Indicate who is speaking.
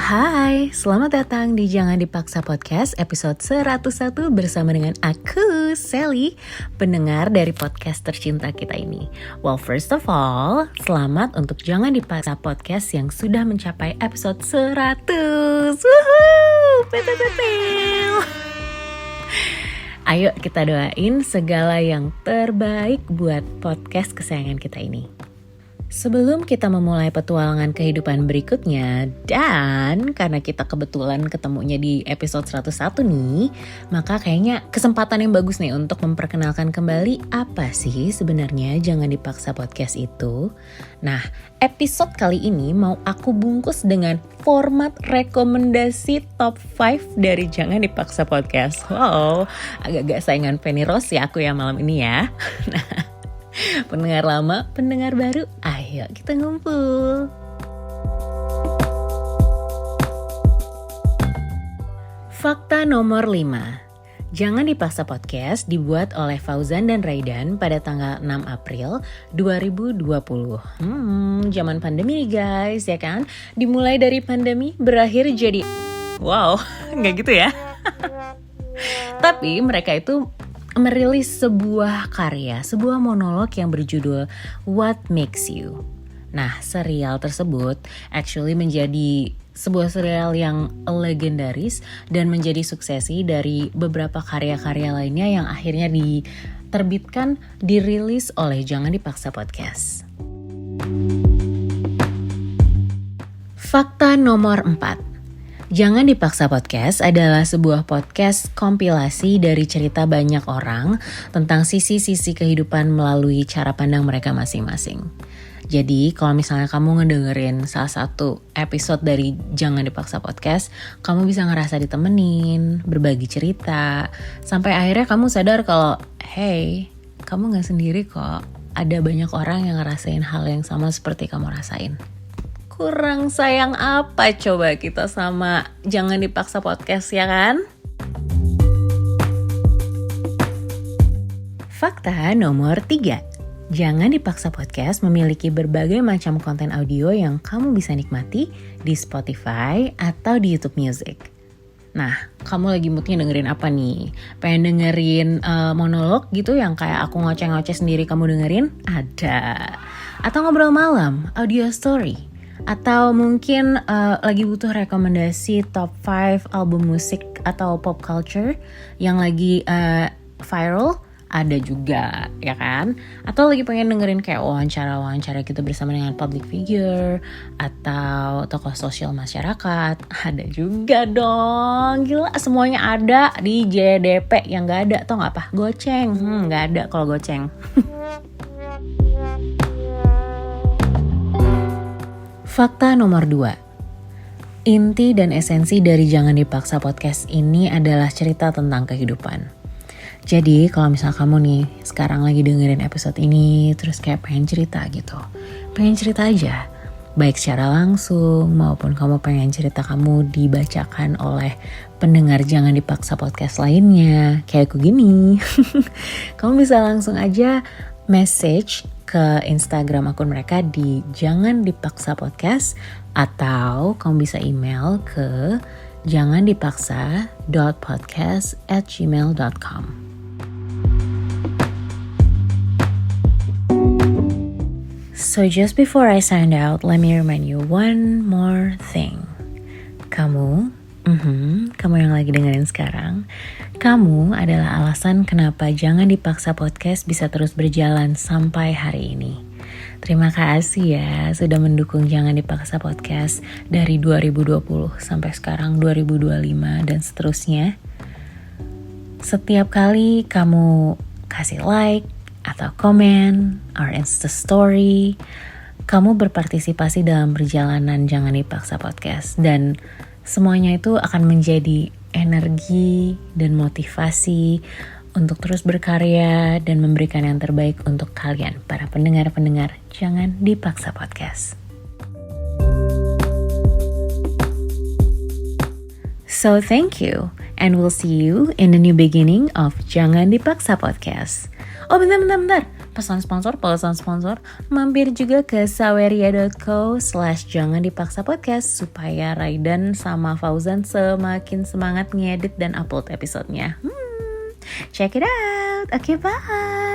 Speaker 1: Hai, selamat datang di Jangan Dipaksa Podcast episode 101 bersama dengan aku, Sally, pendengar dari podcast tercinta kita ini. Well, first of all, selamat untuk Jangan Dipaksa Podcast yang sudah mencapai episode 100. Woohoo! Pew. Ayo kita doain segala yang terbaik buat podcast kesayangan kita ini. Sebelum kita memulai petualangan kehidupan berikutnya, dan karena kita kebetulan ketemunya di episode 101 nih, maka kayaknya kesempatan yang bagus nih untuk memperkenalkan kembali apa sih sebenarnya Jangan Dipaksa Podcast itu. Nah, episode kali ini mau aku bungkus dengan format rekomendasi top 5 dari Jangan Dipaksa Podcast. Wow, agak-agak saingan Penny Rose ya aku ya malam ini ya. Nah, pendengar lama, pendengar baru, ayo kita ngumpul. Fakta nomor 5. Jangan Dipaksa Podcast dibuat oleh Fauzan dan Raidan pada tanggal 6 April 2020. Zaman pandemi nih guys, ya kan? Dimulai dari pandemi, berakhir jadi wow, nggak gitu ya? Tapi mereka itu merilis sebuah karya, sebuah monolog yang berjudul What Makes You. Nah, serial tersebut actually menjadi sebuah serial yang legendaris dan menjadi suksesi dari beberapa karya-karya lainnya yang akhirnya diterbitkan, dirilis oleh Jangan Dipaksa Podcast. Fakta nomor 4. Jangan Dipaksa Podcast adalah sebuah podcast kompilasi dari cerita banyak orang tentang sisi-sisi kehidupan melalui cara pandang mereka masing-masing. Jadi kalau misalnya kamu ngedengerin salah satu episode dari Jangan Dipaksa Podcast, kamu bisa ngerasa ditemenin, berbagi cerita, sampai akhirnya kamu sadar kalau hey, kamu gak sendiri kok, ada banyak orang yang ngerasain hal yang sama seperti kamu rasain. Kurang sayang apa coba kita sama Jangan Dipaksa Podcast, ya kan? Fakta nomor 3. Jangan Dipaksa Podcast memiliki berbagai macam konten audio yang kamu bisa nikmati di Spotify atau di YouTube Music. Nah, kamu lagi moodnya dengerin apa nih? Pengen dengerin monolog gitu yang kayak aku ngoceh-ngoceh sendiri kamu dengerin? Ada. Atau ngobrol malam, audio story? Atau mungkin lagi butuh rekomendasi top 5 album musik atau pop culture yang lagi viral? Ada juga, ya kan? Atau lagi pengen dengerin kayak wawancara gitu bersama dengan public figure atau tokoh sosial masyarakat? Ada juga dong. Gila, semuanya ada di JDP. Yang gak ada, tau gak apa? Goceng. Gak ada kalau goceng. Fakta nomor 2. Inti dan esensi dari Jangan Dipaksa Podcast ini adalah cerita tentang kehidupan. Jadi kalau misal kamu nih sekarang lagi dengerin episode ini terus kayak pengen cerita gitu. Pengen cerita aja. Baik secara langsung maupun kamu pengen cerita kamu dibacakan oleh pendengar Jangan Dipaksa Podcast lainnya. Kayak aku gini. Kamu bisa langsung aja message ke Instagram akun mereka di Jangan Dipaksa Podcast atau kamu bisa email ke jangandipaksa.podcast@gmail.com. So just before I sign out, let me remind you one more thing. Kamu yang lagi dengerin sekarang, kamu adalah alasan kenapa Jangan Dipaksa Podcast bisa terus berjalan sampai hari ini. Terima kasih ya sudah mendukung Jangan Dipaksa Podcast dari 2020 sampai sekarang 2025 dan seterusnya. Setiap kali kamu kasih like atau komen or Insta story, kamu berpartisipasi dalam perjalanan Jangan Dipaksa Podcast dan semuanya itu akan menjadi energi dan motivasi untuk terus berkarya dan memberikan yang terbaik untuk kalian, para pendengar-pendengar Jangan Dipaksa Podcast. So thank you, and we'll see you in the new beginning of Jangan Dipaksa Podcast. Oh bentar. pesan sponsor, mampir juga ke saweria.co/jangan dipaksa podcast supaya Raidan sama Fauzan semakin semangat ngedit dan upload episodenya. Check it out. Okay, bye.